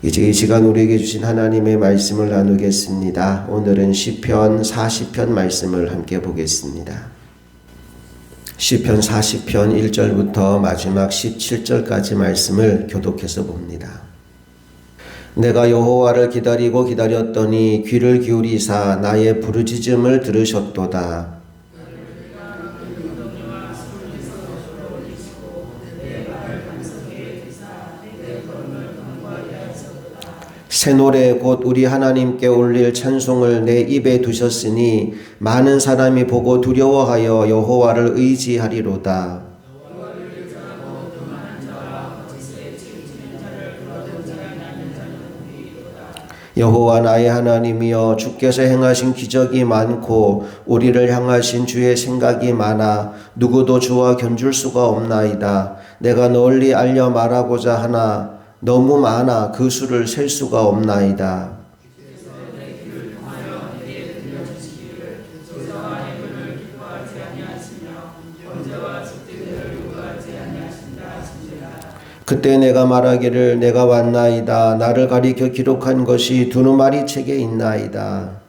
이제 이 시간 우리에게 주신 하나님의 말씀을 나누겠습니다. 오늘은 시편 40편 말씀을 함께 보겠습니다. 시편 40편 1절부터 마지막 17절까지 말씀을 교독해서 봅니다. 내가 여호와를 기다리고 기다렸더니 귀를 기울이사 나의 부르짖음을 들으셨도다. 새 노래 곧 우리 하나님께 올릴 찬송을 내 입에 두셨으니 많은 사람이 보고 두려워하여 여호와를 의지하리로다. 여호와 나의 하나님이여, 주께서 행하신 기적이 많고 우리를 향하신 주의 생각이 많아 누구도 주와 견줄 수가 없나이다. 내가 널리 알려 말하고자 하나 너무 많아 그 수를 셀 수가 없나이다. 그때 내가 말하기를 내가 왔나이다. 나를 가리켜 기록한 것이 두루마리 책에 있나이다.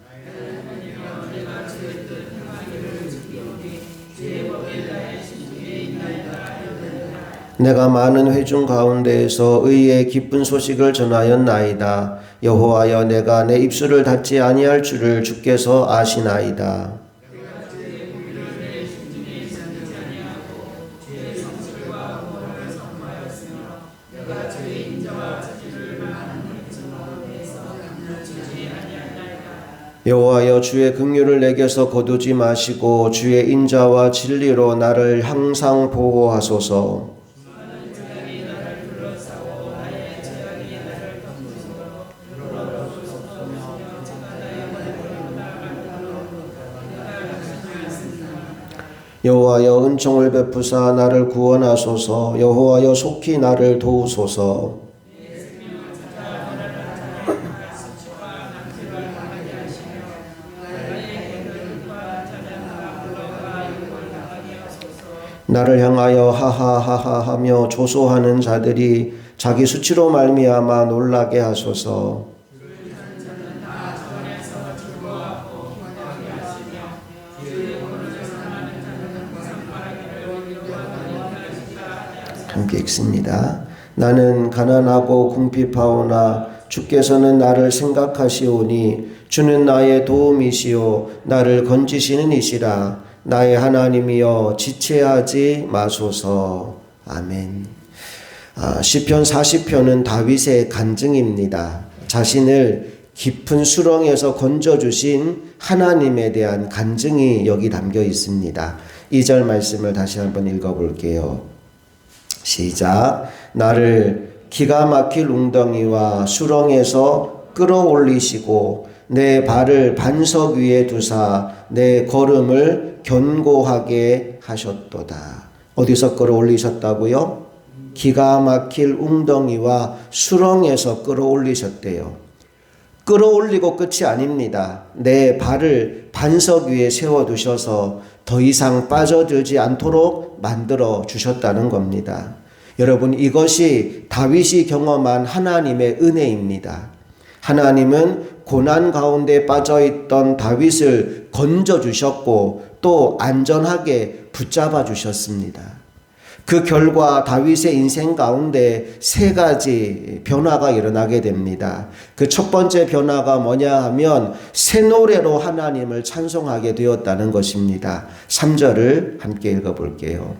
내가 많은 회중 가운데에서 의의 기쁜 소식을 전하였나이다. 여호와여, 내가 내 입술을 닫지 아니할 줄을 주께서 아시나이다. 여호와여, 주의 긍휼을 내게서 거두지 마시고 주의 인자와 진리로 나를 항상 보호하소서. 여호와여, 은총을 베푸사 나를 구원하소서. 여호와여, 속히 나를 도우소서. 나를 향하여 하하하하 하며 조소하는 자들이 자기 수치로 말미암아 놀라게 하소서. 함께 읽습니다. 나는 가난하고 궁핍하오나 주께서는 나를 생각하시오니 주는 나의 도움이시오 나를 건지시는 이시라. 나의 하나님이여, 지체하지 마소서. 아멘. 시편 40편은 다윗의 간증입니다. 자신을 깊은 수렁에서 건져주신 하나님에 대한 간증이 여기 담겨 있습니다. 2절 말씀을 다시 한번 읽어볼게요. 시작. 나를 기가 막힐 웅덩이와 수렁에서 끌어올리시고 내 발을 반석 위에 두사 내 걸음을 견고하게 하셨도다. 어디서 끌어올리셨다고요? 기가 막힐 웅덩이와 수렁에서 끌어올리셨대요. 끌어올리고 끝이 아닙니다. 내 발을 반석 위에 세워두셔서 더 이상 빠져들지 않도록 만들어 주셨다는 겁니다. 여러분, 이것이 다윗이 경험한 하나님의 은혜입니다. 하나님은 고난 가운데 빠져있던 다윗을 건져주셨고 또 안전하게 붙잡아 주셨습니다. 그 결과 다윗의 인생 가운데 세 가지 변화가 일어나게 됩니다. 그 첫 번째 변화가 뭐냐 하면 새 노래로 하나님을 찬송하게 되었다는 것입니다. 3절을 함께 읽어볼게요.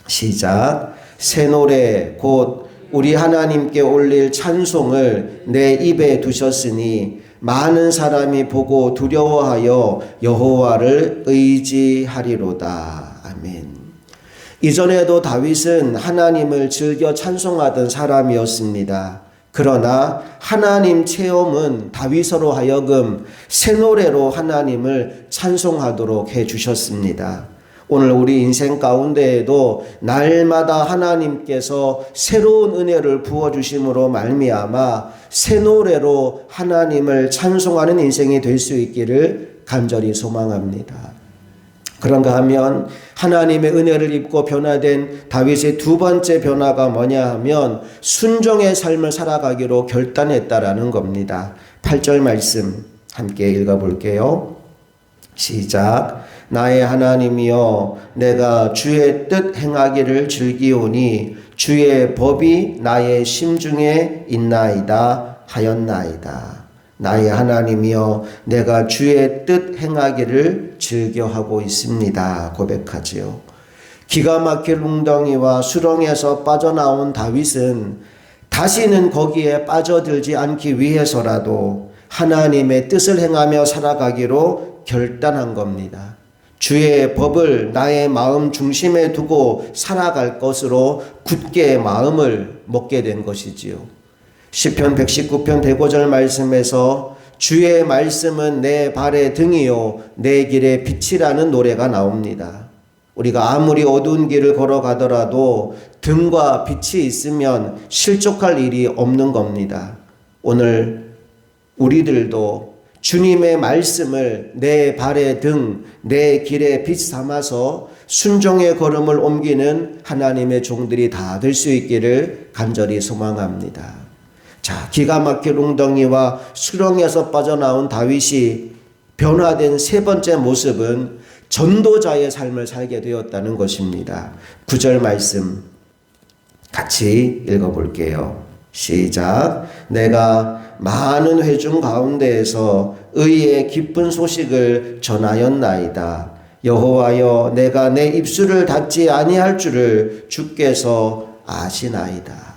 시작. 새 노래 곧 우리 하나님께 올릴 찬송을 내 입에 두셨으니 많은 사람이 보고 두려워하여 여호와를 의지하리로다. 아멘. 이전에도 다윗은 하나님을 즐겨 찬송하던 사람이었습니다. 그러나 하나님 체험은 다윗으로 하여금 새 노래로 하나님을 찬송하도록 해주셨습니다. 오늘 우리 인생 가운데에도 날마다 하나님께서 새로운 은혜를 부어주심으로 말미암아 새 노래로 하나님을 찬송하는 인생이 될 수 있기를 간절히 소망합니다. 그런가 하면 하나님의 은혜를 입고 변화된 다윗의 두 번째 변화가 뭐냐 하면 순종의 삶을 살아가기로 결단했다라는 겁니다. 8절 말씀 함께 읽어볼게요. 시작. 나의 하나님이여 내가 주의 뜻 행하기를 즐기오니 주의 법이 나의 심중에 있나이다 하였나이다. 나의 하나님이여 내가 주의 뜻 행하기를 즐겨하고 있습니다. 고백하지요. 기가 막힐 웅덩이와 수렁에서 빠져나온 다윗은 다시는 거기에 빠져들지 않기 위해서라도 하나님의 뜻을 행하며 살아가기로 결단한 겁니다. 주의 법을 나의 마음 중심에 두고 살아갈 것으로 굳게 마음을 먹게 된 것이지요. 시편 119편 105절 말씀에서 주의 말씀은 내 발의 등이요 내 길의 빛이라는 노래가 나옵니다. 우리가 아무리 어두운 길을 걸어가더라도 등과 빛이 있으면 실족할 일이 없는 겁니다. 오늘 우리들도 주님의 말씀을 내 발의 등, 내 길의 빛 삼아서 순종의 걸음을 옮기는 하나님의 종들이 다 될 수 있기를 간절히 소망합니다. 자, 기가 막힐 웅덩이와 수렁에서 빠져나온 다윗이 변화된 세 번째 모습은 전도자의 삶을 살게 되었다는 것입니다. 9절 말씀 같이 읽어볼게요. 시작. 내가 많은 회중 가운데에서 의의 기쁜 소식을 전하였나이다. 여호와여 내가 내 입술을 닫지 아니할 줄을 주께서 아시나이다.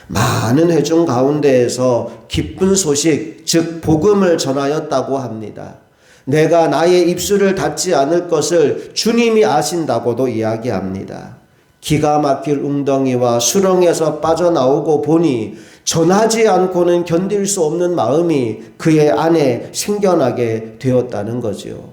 많은 회중 가운데에서 기쁜 소식, 즉 복음을 전하였다고 합니다. 내가 나의 입술을 닫지 않을 것을 주님이 아신다고도 이야기합니다. 기가 막힐 웅덩이와 수렁에서 빠져나오고 보니 전하지 않고는 견딜 수 없는 마음이 그의 안에 생겨나게 되었다는 거죠.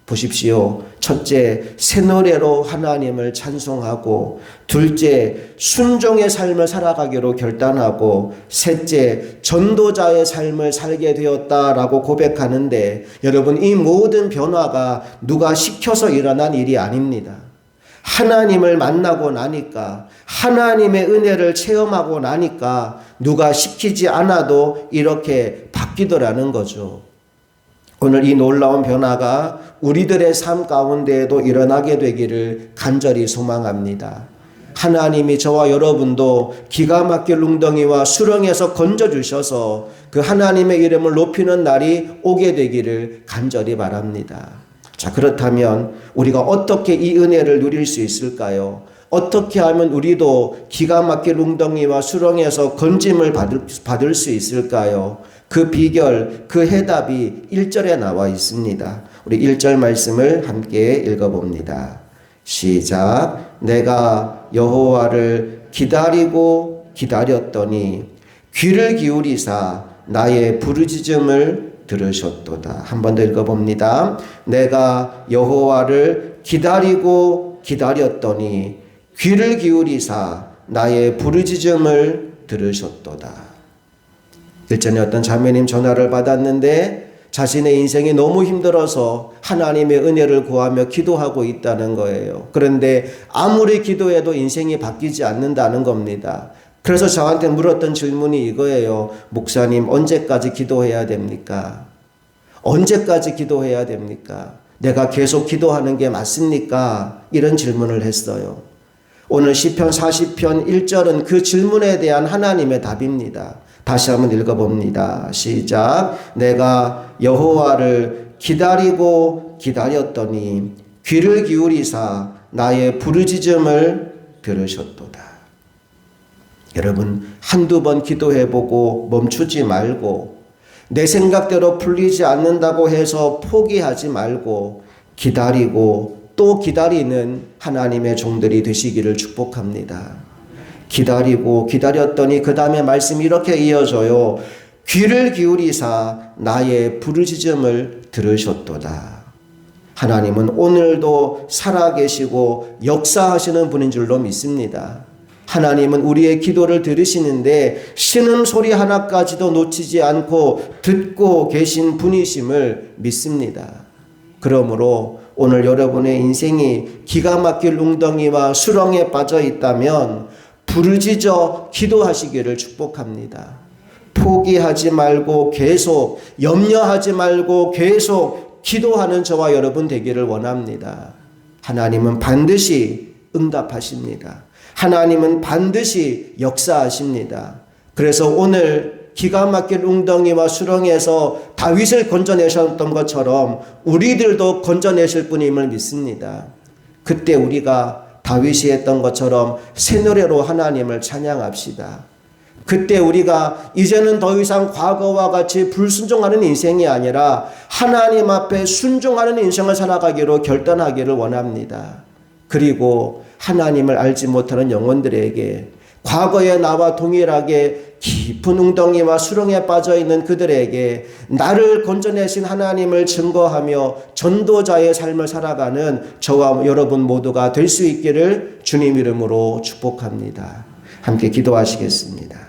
보십시오. 첫째, 새 노래로 하나님을 찬송하고, 둘째, 순종의 삶을 살아가기로 결단하고, 셋째, 전도자의 삶을 살게 되었다라고 고백하는데, 여러분, 이 모든 변화가 누가 시켜서 일어난 일이 아닙니다. 하나님을 만나고 나니까, 하나님의 은혜를 체험하고 나니까 누가 시키지 않아도 이렇게 바뀌더라는 거죠. 오늘 이 놀라운 변화가 우리들의 삶 가운데에도 일어나게 되기를 간절히 소망합니다. 하나님이 저와 여러분도 기가 막힐 웅덩이와 수렁에서 건져주셔서 그 하나님의 이름을 높이는 날이 오게 되기를 간절히 바랍니다. 자, 그렇다면 우리가 어떻게 이 은혜를 누릴 수 있을까요? 어떻게 하면 우리도 기가 막힐 웅덩이와 수렁에서 건짐을 받을 수 있을까요? 그 비결, 그 해답이 1절에 나와 있습니다. 우리 1절 말씀을 함께 읽어봅니다. 시작. 내가 여호와를 기다리고 기다렸더니 귀를 기울이사 나의 부르짖음을 들으셨도다. 한 번 더 읽어봅니다. 내가 여호와를 기다리고 기다렸더니 귀를 기울이사 나의 부르짖음을 들으셨도다. 일전에 어떤 자매님 전화를 받았는데 자신의 인생이 너무 힘들어서 하나님의 은혜를 구하며 기도하고 있다는 거예요. 그런데 아무리 기도해도 인생이 바뀌지 않는다는 겁니다. 그래서 저한테 물었던 질문이 이거예요. 목사님, 언제까지 기도해야 됩니까? 언제까지 기도해야 됩니까? 내가 계속 기도하는 게 맞습니까? 이런 질문을 했어요. 오늘 시편 40편 1절은 그 질문에 대한 하나님의 답입니다. 다시 한번 읽어봅니다. 시작. 내가 여호와를 기다리고 기다렸더니 귀를 기울이사 나의 부르짖음을 들으셨도다. 여러분, 한두 번 기도해보고 멈추지 말고 내 생각대로 풀리지 않는다고 해서 포기하지 말고 기다리고 또 기다리는 하나님의 종들이 되시기를 축복합니다. 기다리고 기다렸더니 그 다음에 말씀이 이렇게 이어져요. 귀를 기울이사 나의 부르짖음을 들으셨도다. 하나님은 오늘도 살아계시고 역사하시는 분인 줄로 믿습니다. 하나님은 우리의 기도를 들으시는데 신음소리 하나까지도 놓치지 않고 듣고 계신 분이심을 믿습니다. 그러므로 오늘 여러분의 인생이 기가 막힐 웅덩이와 수렁에 빠져 있다면 부르짖어 기도하시기를 축복합니다. 포기하지 말고 계속, 염려하지 말고 계속 기도하는 저와 여러분 되기를 원합니다. 하나님은 반드시 응답하십니다. 하나님은 반드시 역사하십니다. 그래서 오늘 기가 막힐 웅덩이와 수렁에서 다윗을 건져내셨던 것처럼 우리들도 건져내실 분임을 믿습니다. 그때 우리가 다윗이 했던 것처럼 새 노래로 하나님을 찬양합시다. 그때 우리가 이제는 더 이상 과거와 같이 불순종하는 인생이 아니라 하나님 앞에 순종하는 인생을 살아가기로 결단하기를 원합니다. 그리고 하나님을 알지 못하는 영혼들에게, 과거의 나와 동일하게 깊은 웅덩이와 수렁에 빠져있는 그들에게 나를 건져내신 하나님을 증거하며 전도자의 삶을 살아가는 저와 여러분 모두가 될 수 있기를 주님 이름으로 축복합니다. 함께 기도하시겠습니다.